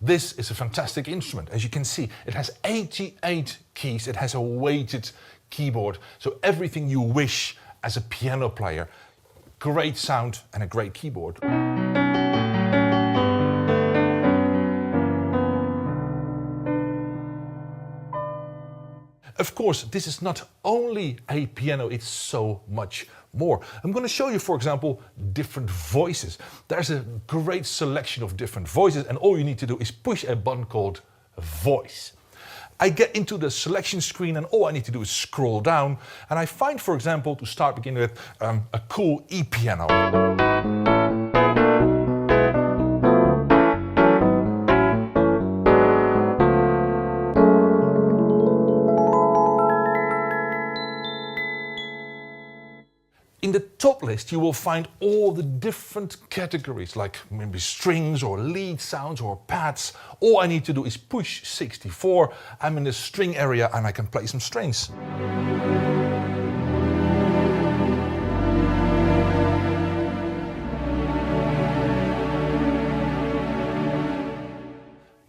This is a fantastic instrument. As you can see, it has 88 keys. It has a weighted keyboard. So everything you wish as a piano player. Great sound and a great keyboard. Of course, this is not only a piano, it's so much more. I'm going to show you, for example, different voices. There's a great selection of different voices, and all you need to do is push a button called Voice. I get into the selection screen, and all I need to do is scroll down, and I find, for example, to start beginning with, a cool E-piano. In the top list you will find all the different categories, like maybe strings or lead sounds or pads. All I need to do is push 64, I'm in the string area and I can play some strings.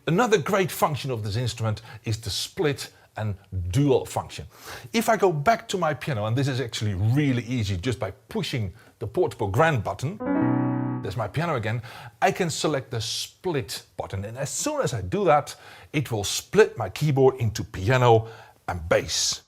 Another great function of this instrument is the split and dual function. If I go back to my piano, and this is actually really easy just by pushing the portable grand button, there's my piano again, I can select the split button, and as soon as I do that, it will split my keyboard into piano and bass.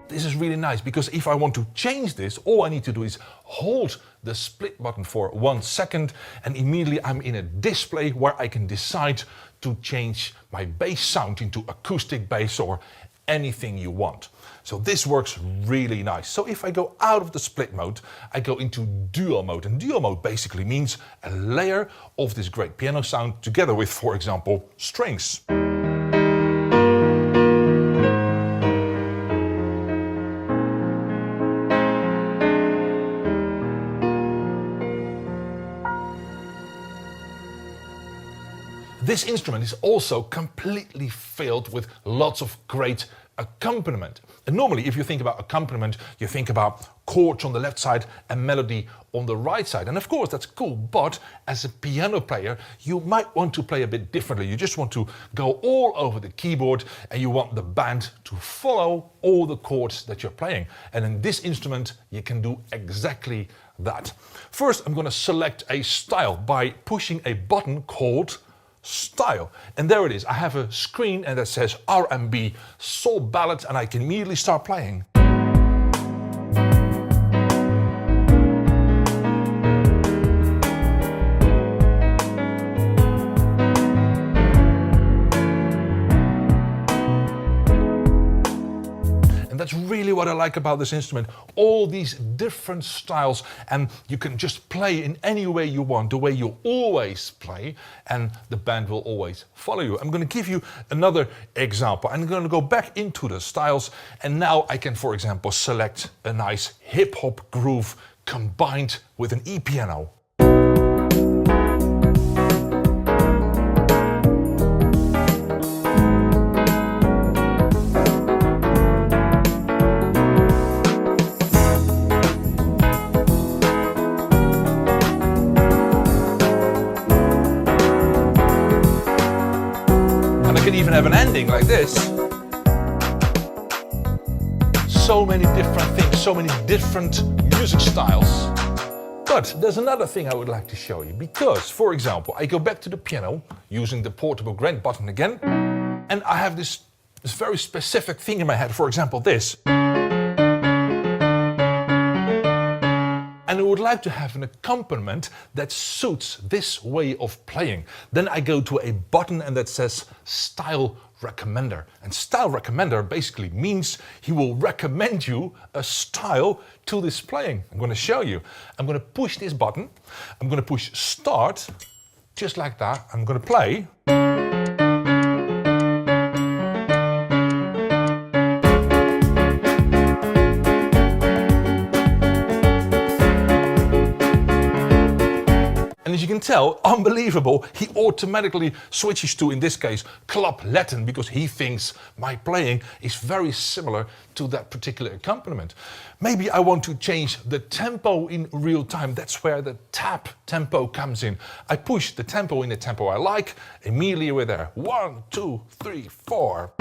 This is really nice, because if I want to change this, all I need to do is hold the split button for 1 second, and immediately I'm in a display where I can decide to change my bass sound into acoustic bass or anything you want. So this works really nice. So if I go out of the split mode, I go into dual mode, and dual mode basically means a layer of this great piano sound together with, for example, strings. This instrument is also completely filled with lots of great accompaniment. And normally if you think about accompaniment, you think about chords on the left side and melody on the right side. And of course that's cool, but as a piano player, you might want to play a bit differently. You just want to go all over the keyboard and you want the band to follow all the chords that you're playing. And in this instrument, you can do exactly that. First, I'm going to select a style by pushing a button called Style, and there it is. I have a screen and that says R&B soul ballad, and I can immediately start playing. And that's really what I like about this instrument. All these different styles, and you can just play in any way you want, the way you always play, and the band will always follow you. I'm going to give you another example. I'm going to go back into the styles, and now I can, for example, select a nice hip-hop groove combined with an E-piano. Even have an ending like this. So many different things, so many different music styles. But there's another thing I would like to show you, because, for example, I go back to the piano using the portable grand button again, and I have this very specific thing in my head, for example this. And I would like to have an accompaniment that suits this way of playing. Then I go to a button and that says Style Recommender. And Style Recommender basically means he will recommend you a style to this playing. I'm going to show you. I'm going to push this button. I'm going to push Start, just like that. I'm going to play. As you can tell, unbelievable, he automatically switches to, in this case, Club Latin, because he thinks my playing is very similar to that particular accompaniment. Maybe I want to change the tempo in real time. That's where the tap tempo comes in. I push the tempo in the tempo I like. Immediately we're there. 1, 2, 3, 4.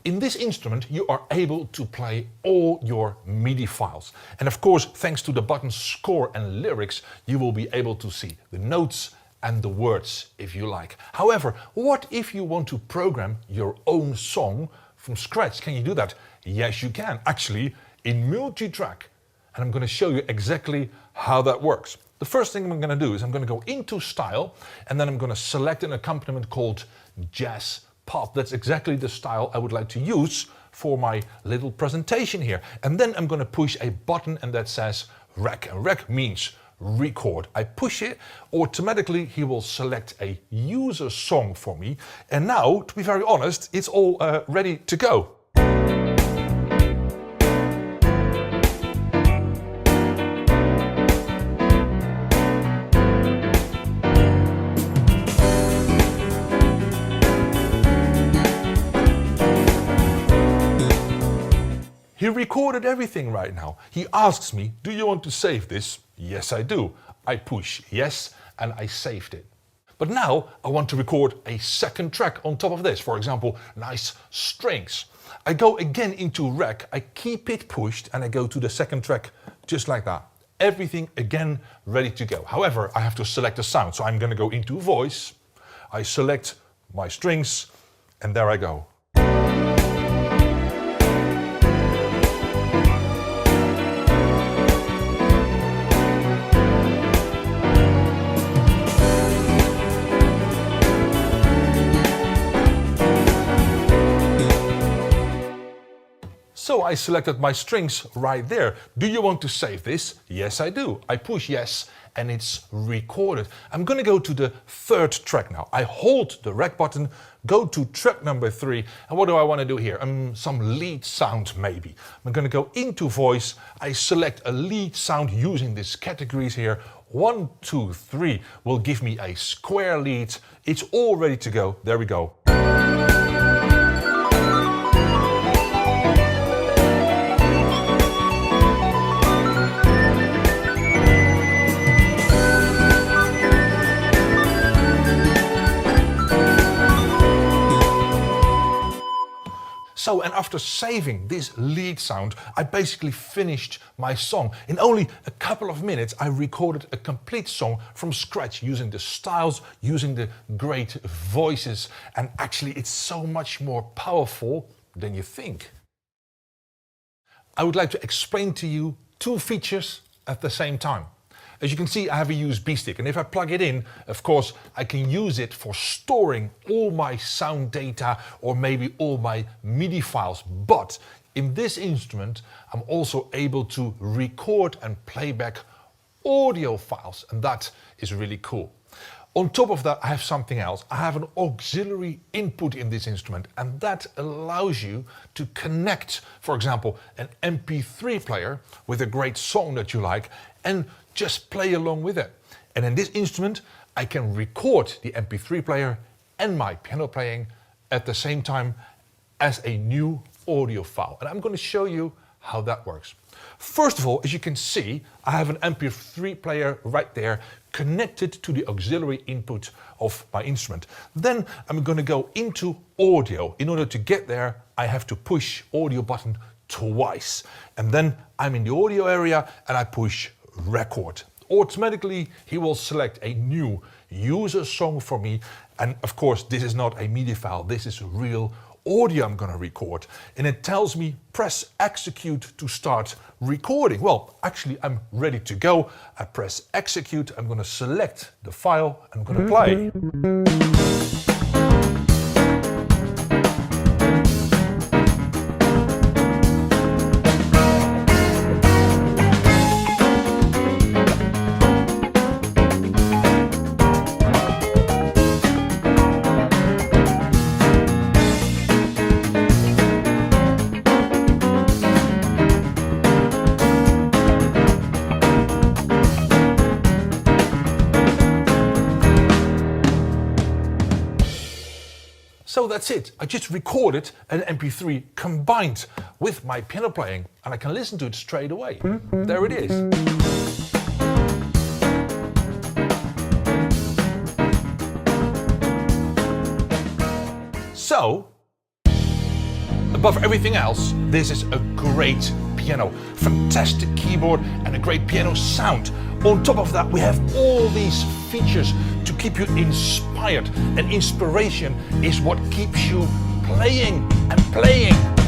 In this instrument, you are able to play all your MIDI files. And of course, thanks to the button score and lyrics, you will be able to see the notes and the words if you like. However, what if you want to program your own song from scratch? Can you do that? Yes, you can. Actually, in multi-track. And I'm going to show you exactly how that works. The first thing I'm going to do is I'm going to go into Style, and then I'm going to select an accompaniment called Jazz Pop. That's exactly the style I would like to use for my little presentation here. And then I'm going to push a button, and that says Rec. And Rec means record. I push it, automatically he will select a user song for me. And now, to be very honest, it's all ready to go. He recorded everything right now. He asks me, do you want to save this? Yes, I do. I push yes, and I saved it. But now I want to record a second track on top of this. For example, nice strings. I go again into Rec, I keep it pushed, and I go to the second track just like that. Everything again ready to go. However, I have to select a sound. So I'm going to go into Voice. I select my strings, and there I go. So I selected my strings right there. Do you want to save this? Yes, I do. I push yes, and it's recorded. I'm going to go to the third track now. I hold the Rec button, go to track number 3, and what do I want to do here? Some lead sound maybe. I'm going to go into Voice. I select a lead sound using these categories here. 1, 2, 3 will give me a square lead. It's all ready to go. There we go. So, and after saving this lead sound, I basically finished my song. In only a couple of minutes, I recorded a complete song from scratch using the styles, using the great voices, and actually it's so much more powerful than you think. I would like to explain to you 2 features at the same time. As you can see, I have a USB stick, and if I plug it in, of course, I can use it for storing all my sound data or maybe all my MIDI files. But in this instrument, I'm also able to record and play back audio files, and that is really cool. On top of that, I have something else. I have an auxiliary input in this instrument, and that allows you to connect, for example, an MP3 player with a great song that you like and just play along with it. And in this instrument, I can record the MP3 player and my piano playing at the same time as a new audio file. And I'm going to show you how that works. First of all, as you can see, I have an MP3 player right there connected to the auxiliary input of my instrument. Then I'm going to go into audio. In order to get there, I have to push audio button twice. And then I'm in the audio area and I push record. Automatically, he will select a new user song for me. And of course, this is not a MIDI file. This is real audio I'm going to record, and it tells me press execute to start recording. Well, actually I'm ready to go. I press execute, I'm going to select the file, I'm going to play. So that's it. I just recorded an MP3 combined with my piano playing, and I can listen to it straight away. There it is. So, above everything else, this is a great piano. Fantastic keyboard and a great piano sound. On top of that, we have all these features to keep you inspired. And inspiration is what keeps you playing and playing.